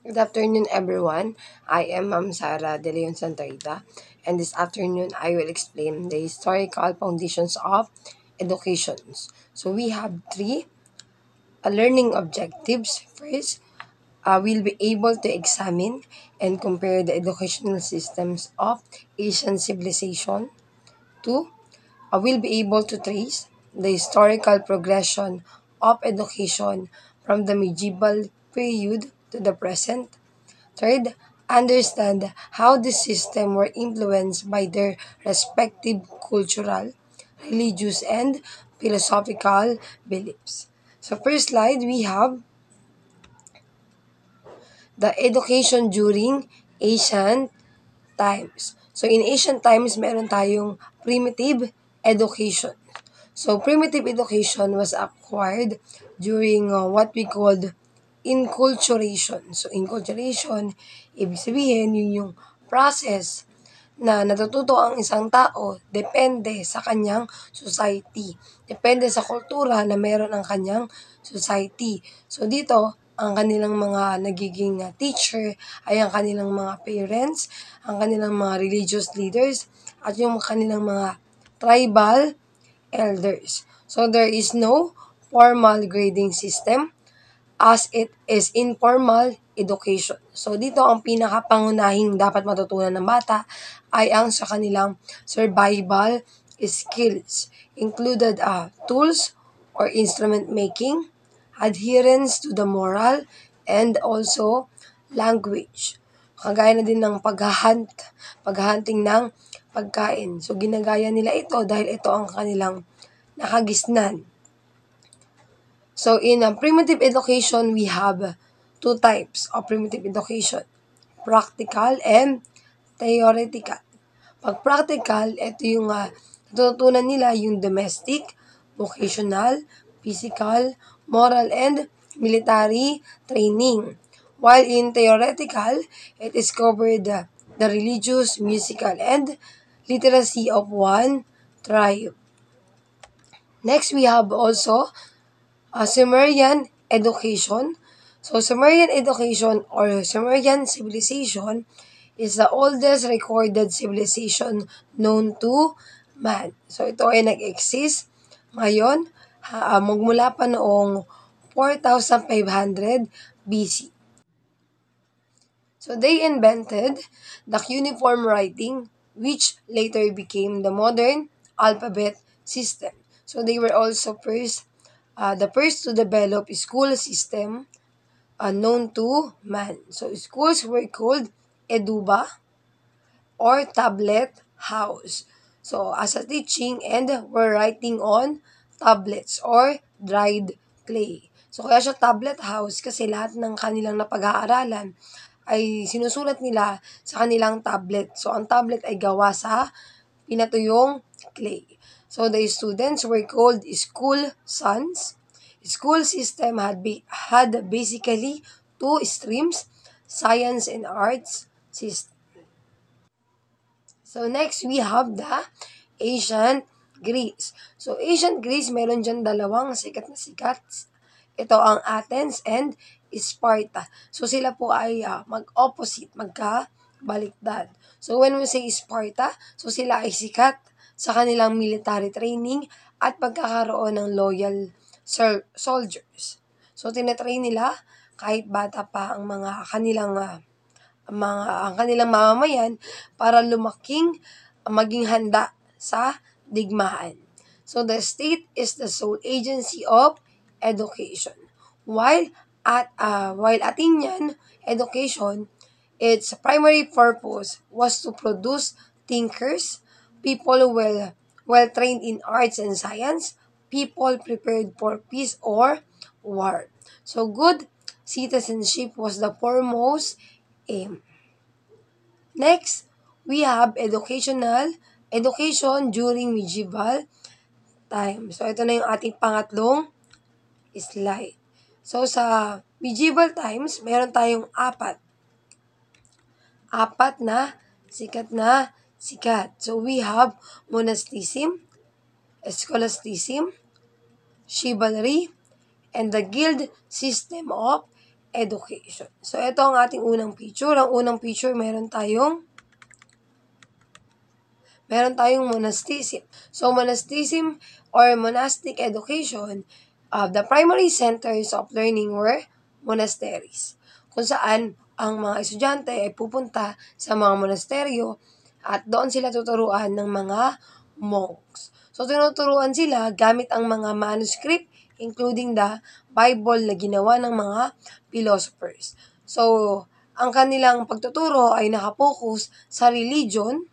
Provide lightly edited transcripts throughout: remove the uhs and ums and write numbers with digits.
Good afternoon, everyone. I am Ma'am Sara De Leon Santarita, and this afternoon I will explain the historical foundations of education. So we have three learning objectives. First, we'll be able to examine and compare the educational systems of Asian civilization. Two, we'll be able to trace the historical progression of education from the medieval period to the present. Third, understand how the system were influenced by their respective cultural, religious, and philosophical beliefs. So first slide, we have the education during ancient times. So in ancient times, meron tayong primitive education. So primitive education was acquired during what we called inculturation. So inculturation, ibig sabihin yun yung process na natututo ang isang tao depende sa kanyang society. Depende sa kultura na meron ang kanyang society. So dito, ang kanilang mga nagiging teacher ay ang kanilang mga parents, ang kanilang mga religious leaders, at yung kanilang mga tribal elders. So there is no formal grading system as it is informal education. So dito ang pinakapangunahing dapat matutunan ng bata ay ang sa kanilang survival skills, included tools or instrument making, adherence to the moral, and also language. Kagaya na din ng paghahunting ng pagkain. So ginagaya nila ito dahil ito ang kanilang nakagisnan. So in primitive education, we have two types of primitive education, practical and theoretical. Pag practical, ito yung natutunan nila yung domestic, vocational, physical, moral, and military training. While in theoretical, it is covered the religious, musical, and literacy of one tribe. Next, we have also Sumerian education. So Sumerian education or Sumerian civilization is the oldest recorded civilization known to man. So ito ay nag-exist ngayon magmula pa noong 4,500 BC. So they invented the cuneiform writing which later became the modern alphabet system. So they were also the first to develop a school system known to man. So schools were called eduba or tablet house. So as a teaching and were writing on tablets or dried clay. So kaya siya tablet house kasi lahat ng kanilang napag-aaralan ay sinusulat nila sa kanilang tablet. So ang tablet ay gawa sa pinatuyong clay. So the students were called school sons. School system had basically two streams, science and arts system. So next we have the ancient Greece. So ancient Greece, meron dyan dalawang sikat na sikat. Ito ang Athens and Sparta. So sila po ay mag-opposite, magkabaliktad. So when we say Sparta, so sila ay sikat sa kanilang military training at pagkakaroon ng loyal soldiers. So tinetrain nila kahit bata pa ang mga kanilang ang kanilang mamamayan para maging handa sa digmaan. So the state is the sole agency of education. While while Athenian education, its primary purpose was to produce thinkers, people well trained in arts and science, people prepared for peace or war. So good citizenship was the foremost aim. Next, we have education during medieval time. So, ito na yung ating pangatlong slide. So, sa medieval times, meron tayong apat na sikat. So, we have monasticism, scholasticism, chivalry, and the guild system of education. So, ito ang ating unang picture. Ang unang picture, meron tayong monasticism. So, monasticism or monastic education, the primary centers of learning were monasteries, kung saan ang mga estudyante ay pupunta sa mga monasteryo at doon sila tuturuan ng mga monks. So, tinuturuan sila gamit ang mga manuscript, including the Bible na ginawa ng mga philosophers. So, ang kanilang pagtuturo ay nakapokus sa religion,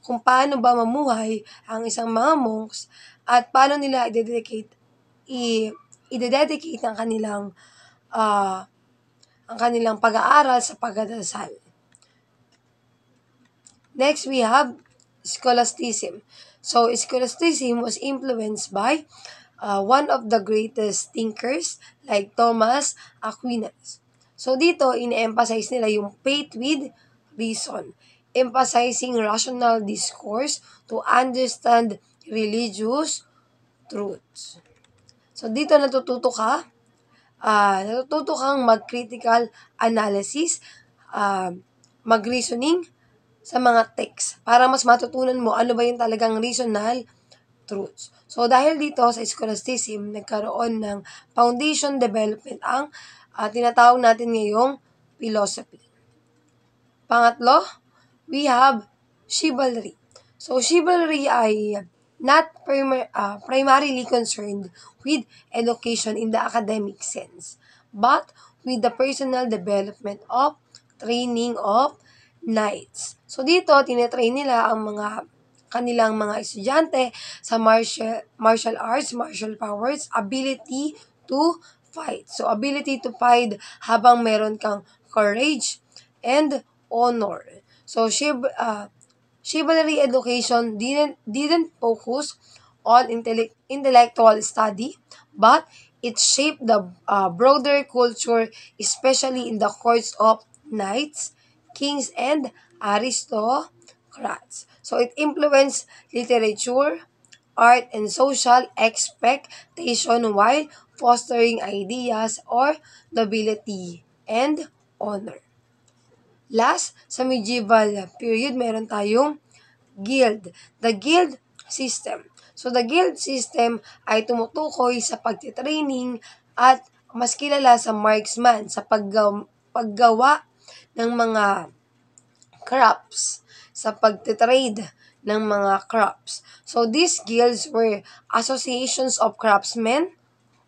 kung paano ba mamuhay ang isang mga monks at paano nila i-dedicate ang kanilang pag-aaral sa pagdadasal. Next, we have scholasticism. So, scholasticism was influenced by one of the greatest thinkers like Thomas Aquinas. So, dito, in-emphasize nila yung faith with reason, emphasizing rational discourse to understand religious truths. So, dito natututo kang mag-critical analysis, mag-reasoning sa mga text para mas matutunan mo ano ba yung talagang reasonal truths. So, dahil dito sa scholasticism, nagkaroon ng foundation development ang tinatawag natin ngayong philosophy. Pangatlo, we have chivalry. So, chivalry ay not primarily concerned with education in the academic sense, but with the personal development of training of knights. So, dito, tinetrain nila ang kanilang mga estudyante sa martial arts, martial powers, ability to fight. So, ability to fight habang meron kang courage and honor. So, chivalry education didn't focus on intellectual study, but it shaped the broader culture, especially in the courts of knights, kings, and aristocrats. So, it influenced literature, art, and social expectation while fostering ideas or nobility and honor. Last, sa medieval period, meron tayong guild. The guild system. So, the guild system ay tumutukoy sa pagtitraining at mas kilala sa marksman, sa paggawa ng mga crops, sa pagtitrade ng mga crops. So, these guilds were associations of craftsmen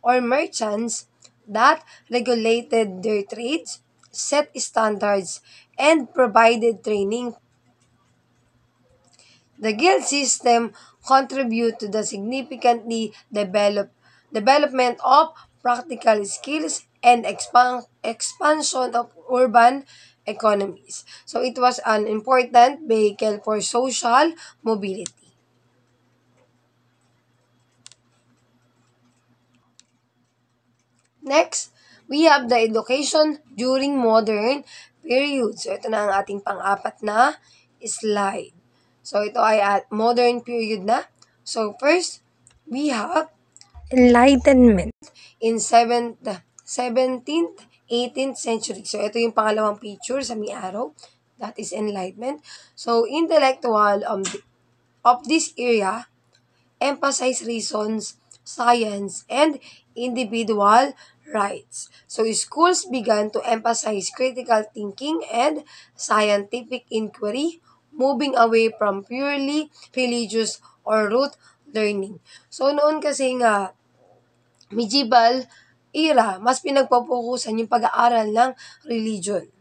or merchants that regulated their trades, set standards, and provided training. The guild system contribute to the significantly development of practical skills and expansion of urban economies. So it was an important vehicle for social mobility. Next, we have the education during modern period. So ito na ang ating pang-apat na slide. So ito ay at modern period na. So first, we have Enlightenment in 17th, 18th century. So ito yung pangalawang picture sa may arrow. That is enlightenment. So intellectual of this area emphasize reasons, science, and individual rights. So schools began to emphasize critical thinking and scientific inquiry, moving away from purely religious or rote learning. So noon kasi nga, medieval era, mas pinagpapokusan yung pag-aaral ng religion.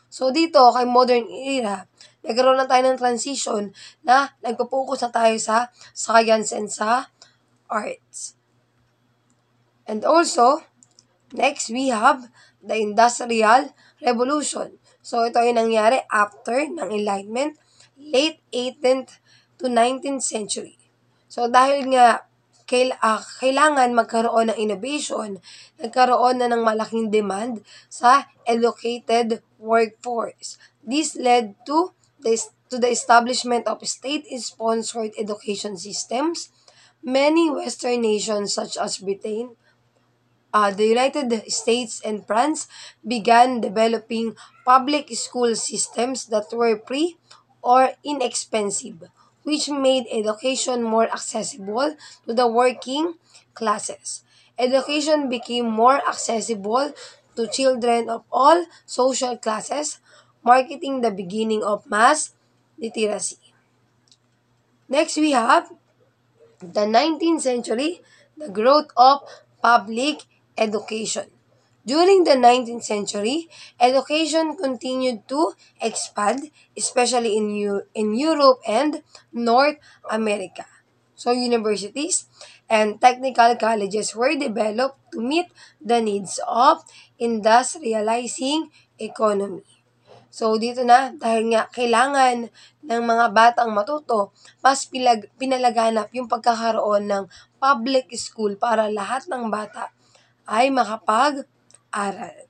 So dito, kay modern era, nagkaroon na tayo ng transition na nagpo-focus na tayo sa science and sa arts. And also, next we have the Industrial Revolution. So ito ay nangyari after ng Enlightenment, late 18th to 19th century. So dahil nga kailangan magkaroon ng innovation, nagkaroon na ng malaking demand sa educated workforce. This led to the establishment of state-sponsored education systems. Many Western nations such as Britain the United States and France began developing public school systems that were free or inexpensive, which made education more accessible to the working classes. Education became more accessible to children of all social classes, marking the beginning of mass literacy. Next, we have the 19th century, the growth of public education. During the 19th century, education continued to expand, especially in Europe and North America. So, universities and technical colleges were developed to meet the needs of industrializing economy. So, dito na, dahil nga kailangan ng mga batang matuto, mas pinalaganap yung pagkakaroon ng public school para lahat ng bata ay makapag-aral.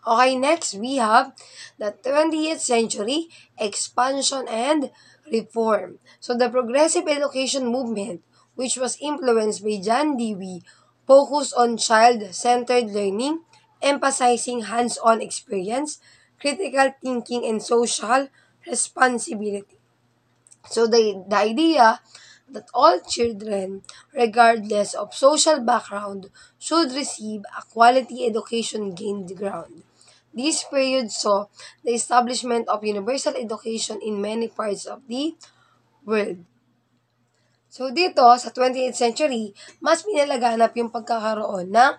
Okay, next we have the 20th century expansion and reform. So the progressive education movement, which was influenced by John Dewey, focused on child-centered learning, emphasizing hands-on experience, critical thinking, and social responsibility. So the idea that all children, regardless of social background, should receive a quality education gained ground. This period saw the establishment of universal education in many parts of the world. So dito, sa 20th century, mas pinalaganap yung pagkakaroon ng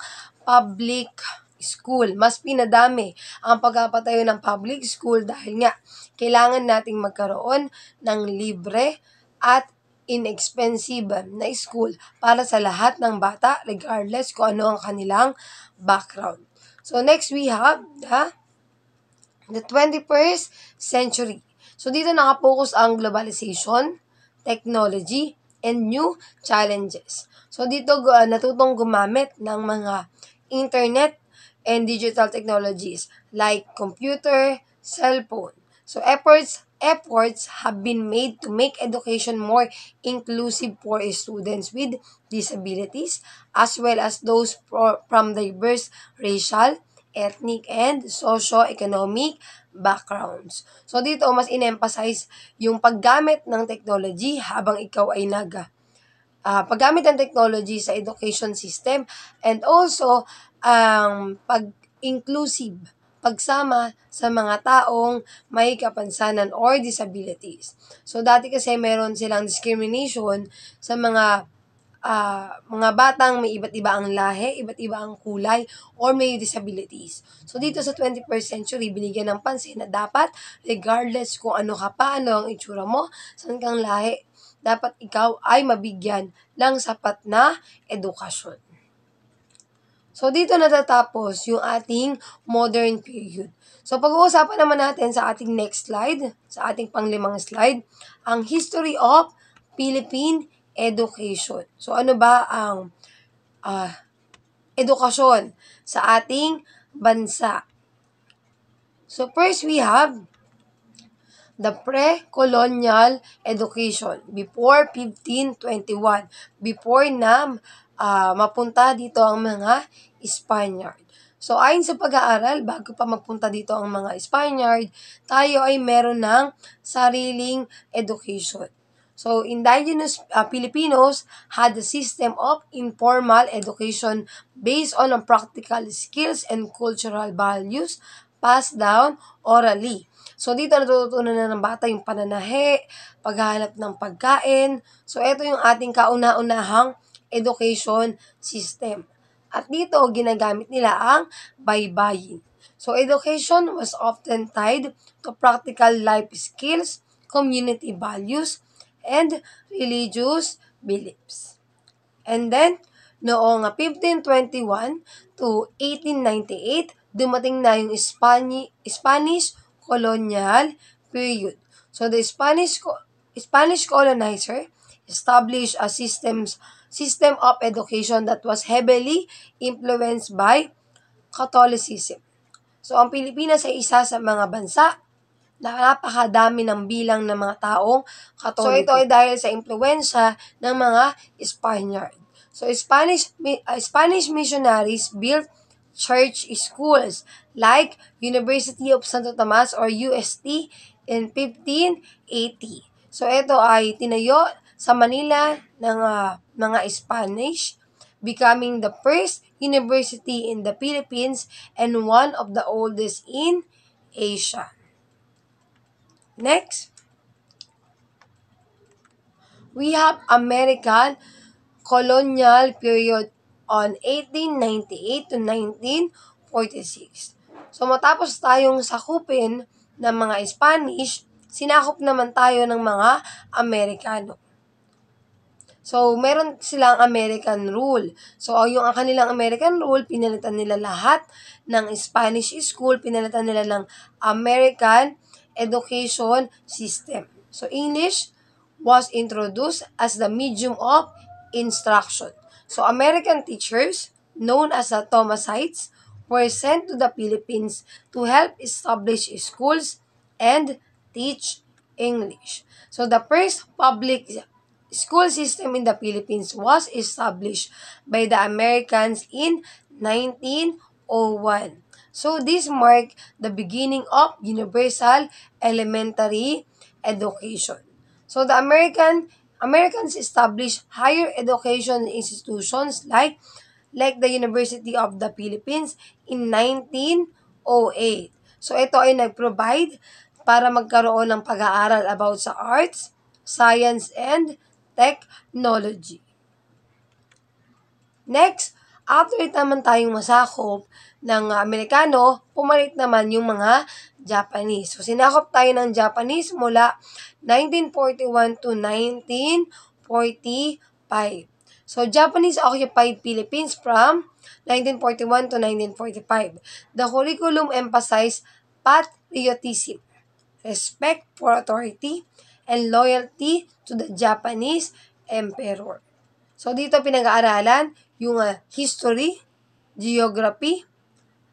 public school. Mas pinadami ang pagpapatayo ng public school dahil nga kailangan nating magkaroon ng libre at inexpensive na school para sa lahat ng bata regardless kung ano ang kanilang background. So next we have the 21st century. So dito nakapokus ang globalization, technology, and new challenges. So dito natutong gumamit ng mga internet and digital technologies like computer, cellphone. So efforts have been made to make education more inclusive for students with disabilities as well as those from diverse racial, ethnic, and socio-economic backgrounds. So dito, mas in-emphasize yung paggamit ng technology habang ikaw ay paggamit ng technology sa education system and also ang pag-inclusive, pagsama sa mga taong may kapansanan or disabilities. So dati kasi meron silang discrimination sa mga batang may iba't iba ang lahi, iba't iba ang kulay, or may disabilities. So dito sa 21st century, binigyan ng pansin na dapat, regardless kung ano ka pa, ano ang itsura mo, saan kang lahi, dapat ikaw ay mabigyan ng sapat na edukasyon. So dito natatapos yung ating modern period. So pag-uusapan naman natin sa ating next slide, sa ating panglimang slide, ang history of Philippine education. So ano ba ang edukasyon sa ating bansa? So first we have the pre-colonial education before 1521, before na mapunta dito ang mga Spaniard. So ayon sa pag-aaral, bago pa magpunta dito ang mga Spaniard, tayo ay meron ng sariling education. So indigenous Filipinos had a system of informal education based on practical skills and cultural values passed down orally. So, dito natututunan na ng bata yung pananahi, paghahanap ng pagkain. So, ito yung ating kauna-unahang education system. At dito, ginagamit nila ang baybayin. So, education was often tied to practical life skills, community values, and religious beliefs. And then, noong 1521 to 1898, dumating na yung Spanish colonial period. So the Spanish colonizer established a system of education that was heavily influenced by Catholicism. So ang Pilipinas ay isa sa mga bansa napakadami ng bilang ng mga taong Katoliko. So ito ay dahil sa impluwensya ng mga Spaniard. So Spanish missionaries built church schools like University of Santo Tomas or UST in 1580. So ito ay tinayo sa Manila ng mga Spanish, becoming the first university in the Philippines and one of the oldest in Asia. Next, we have American colonial period on 1898 to 1946. So matapos tayong sakupin ng mga Spanish, sinakop naman tayo ng mga Amerikano. So, meron silang American rule. So, yung kanilang American rule, pinalitan nila lahat ng Spanish school, pinalitan nila ng American education system. So, English was introduced as the medium of instruction. So, American teachers, known as the Thomasites, were sent to the Philippines to help establish schools and teach English. So, the first public school system in the Philippines was established by the Americans in 1901. So this marked the beginning of universal elementary education. So the Americans established higher education institutions like the University of the Philippines in 1908. So ito ay nag-provide para magkaroon ng pag-aaral about sa arts, science, and technology. Next, after naman tayong masakop ng Amerikano, pumalit naman yung mga Japanese. So, sinakop tayo ng Japanese mula 1941 to 1945. So, Japanese occupied Philippines from 1941 to 1945. The curriculum emphasized patriotism, respect for authority, and loyalty to the Japanese emperor. So, dito pinag-aaralan yung history, geography,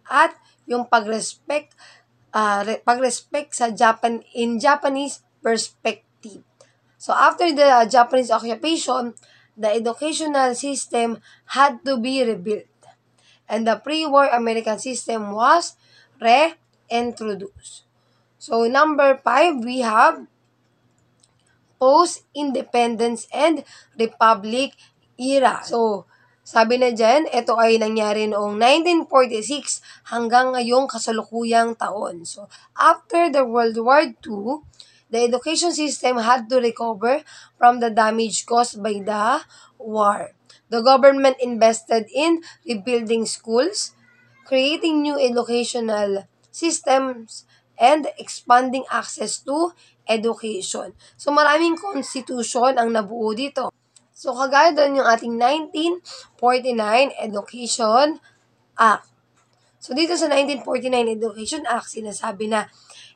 at yung pag-respect sa Japanese perspective. So, after the Japanese occupation, the educational system had to be rebuilt. And the pre-war American system was reintroduced. So, number 5, we have post-independence and republic era. So, sabi na dyan, ito ay nangyari noong 1946 hanggang ngayong kasalukuyang taon. So, after the World War II, the education system had to recover from the damage caused by the war. The government invested in rebuilding schools, creating new educational systems, and expanding access to education. So, maraming constitution ang nabuo dito. So, kagaya doon yung ating 1949 Education Act. So, dito sa 1949 Education Act, sinasabi na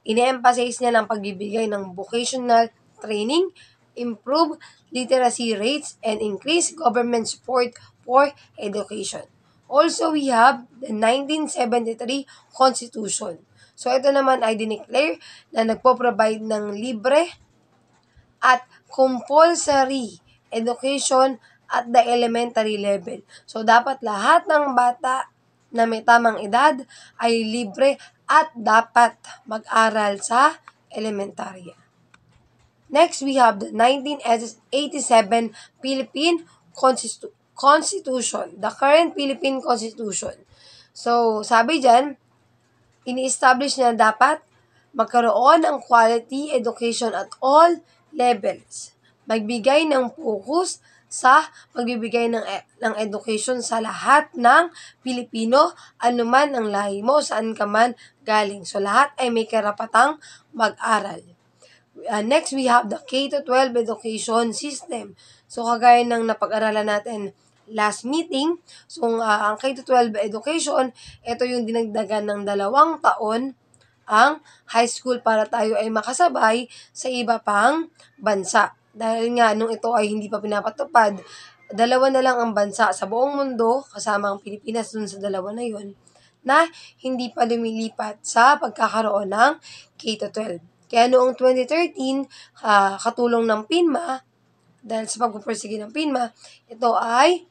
ine-emphasize niya ng pagbibigay ng vocational training, improve literacy rates, and increase government support for education. Also, we have the 1973 Constitution. So, ito naman ay dineclare na nagpo-provide ng libre at compulsory education at the elementary level. So, dapat lahat ng bata na may tamang edad ay libre at dapat mag-aral sa elementarya. Next, we have the 1987 Philippine Constitution, the current Philippine Constitution. So, sabi dyan, ini-establish na dapat magkaroon ng quality education at all levels. Magbigay ng focus sa pagbibigay ng education sa lahat ng Pilipino, anuman ang lahi mo, saan ka man galing. So, lahat ay may karapatang mag-aral. Next, we have the K-12 education system. So, kagaya ng napag-aralan natin last meeting, so ang K-12 education, ito yung dinagdagan ng 2 taon ang high school para tayo ay makasabay sa iba pang bansa. Dahil nga, nung ito ay hindi pa pinapatupad, 2 na lang ang bansa sa buong mundo, kasama ang Pilipinas dun sa 2 na yun, na hindi pa lumilipat sa pagkakaroon ng K-12. Kaya noong 2013, katulong ng PINMA, dahil sa pagpupursige ng PINMA, ito ay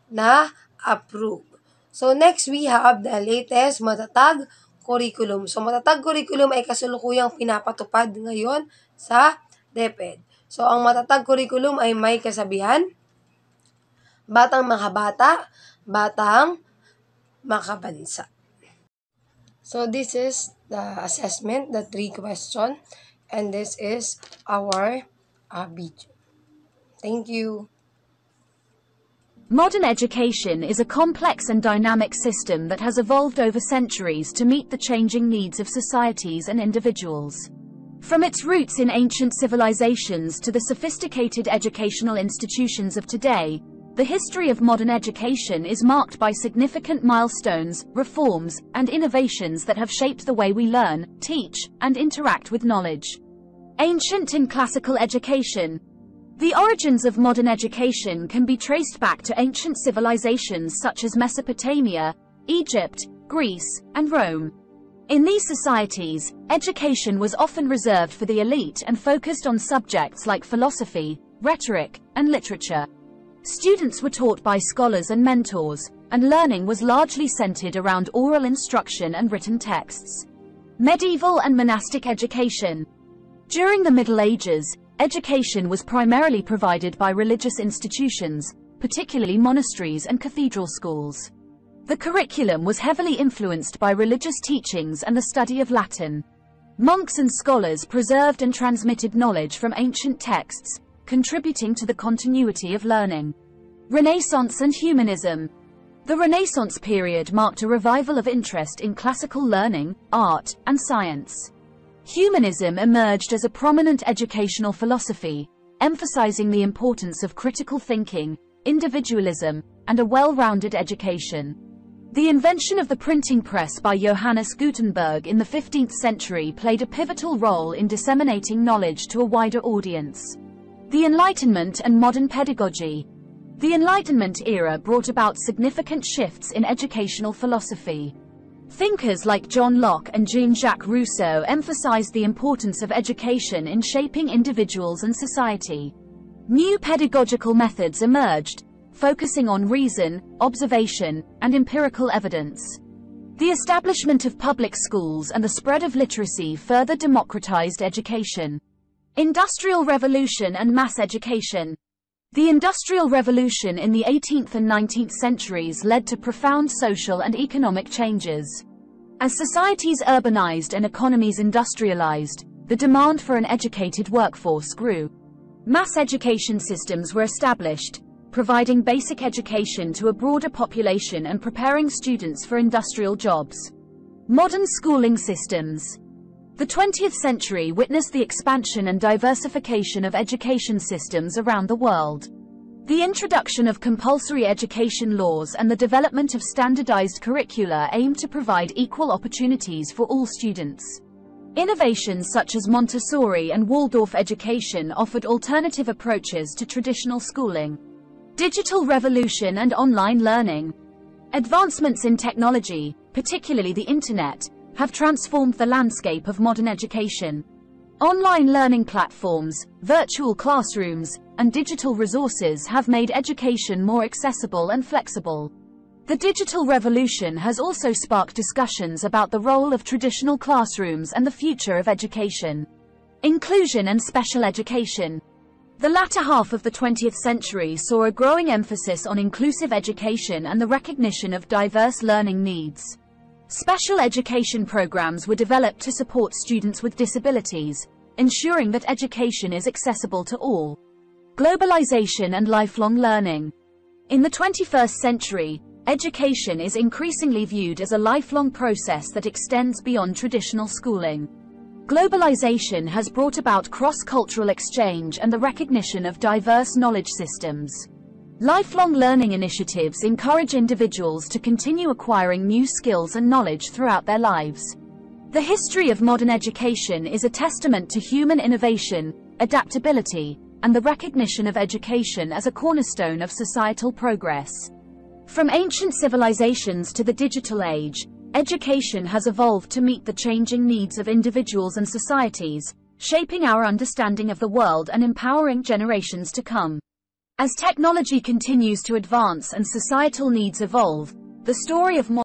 na-approve. So next, we have the latest matatag curriculum. So matatag curriculum ay kasulukuyang pinapatupad ngayon sa DepEd. So ang matatag curriculum ay may kasabihan, batang makabata, batang makabansa. So this is the assessment, the 3 question, and this is our video. Thank you. Modern education is a complex and dynamic system that has evolved over centuries to meet the changing needs of societies and individuals. From its roots in ancient civilizations to the sophisticated educational institutions of today, the history of modern education is marked by significant milestones, reforms, and innovations that have shaped the way we learn, teach, and interact with knowledge. Ancient and classical education. The origins of modern education can be traced back to ancient civilizations such as Mesopotamia, Egypt, Greece, and Rome. In these societies, education was often reserved for the elite and focused on subjects like philosophy, rhetoric, and literature. Students were taught by scholars and mentors, and learning was largely centered around oral instruction and written texts. Medieval and monastic education. During the Middle Ages, education was primarily provided by religious institutions, particularly monasteries and cathedral schools. The curriculum was heavily influenced by religious teachings and the study of Latin. Monks and scholars preserved and transmitted knowledge from ancient texts, contributing to the continuity of learning. Renaissance and humanism. The Renaissance period marked a revival of interest in classical learning, art, and science. Humanism emerged as a prominent educational philosophy, emphasizing the importance of critical thinking, individualism, and a well-rounded education. The invention of the printing press by Johannes Gutenberg in the 15th century played a pivotal role in disseminating knowledge to a wider audience. The Enlightenment and modern pedagogy. The Enlightenment era brought about significant shifts in educational philosophy. Thinkers like John Locke and Jean-Jacques Rousseau emphasized the importance of education in shaping individuals and society. New pedagogical methods emerged, focusing on reason, observation, and empirical evidence. The establishment of public schools and the spread of literacy further democratized education. Industrial Revolution and mass education. The Industrial Revolution in the 18th and 19th centuries led to profound social and economic changes. As societies urbanized and economies industrialized, the demand for an educated workforce grew. Mass education systems were established, providing basic education to a broader population and preparing students for industrial jobs. Modern schooling systems. The 20th century witnessed the expansion and diversification of education systems around the world. The introduction of compulsory education laws and the development of standardized curricula aimed to provide equal opportunities for all students. Innovations such as Montessori and Waldorf education offered alternative approaches to traditional schooling. Digital revolution and online learning. Advancements in technology, particularly the Internet, have transformed the landscape of modern education. Online learning platforms, virtual classrooms, and digital resources have made education more accessible and flexible. The digital revolution has also sparked discussions about the role of traditional classrooms and the future of education. Inclusion and special education. The latter half of the 20th century saw a growing emphasis on inclusive education and the recognition of diverse learning needs. Special education programs were developed to support students with disabilities, ensuring that education is accessible to all. Globalization and lifelong learning. In the 21st century, education is increasingly viewed as a lifelong process that extends beyond traditional schooling. Globalization has brought about cross-cultural exchange and the recognition of diverse knowledge systems. Lifelong learning initiatives encourage individuals to continue acquiring new skills and knowledge throughout their lives. The history of modern education is a testament to human innovation, adaptability, and the recognition of education as a cornerstone of societal progress. From ancient civilizations to the digital age, Education has evolved to meet the changing needs of individuals and societies, shaping our understanding of the world and empowering generations to come. As technology continues to advance and societal needs evolve, the story of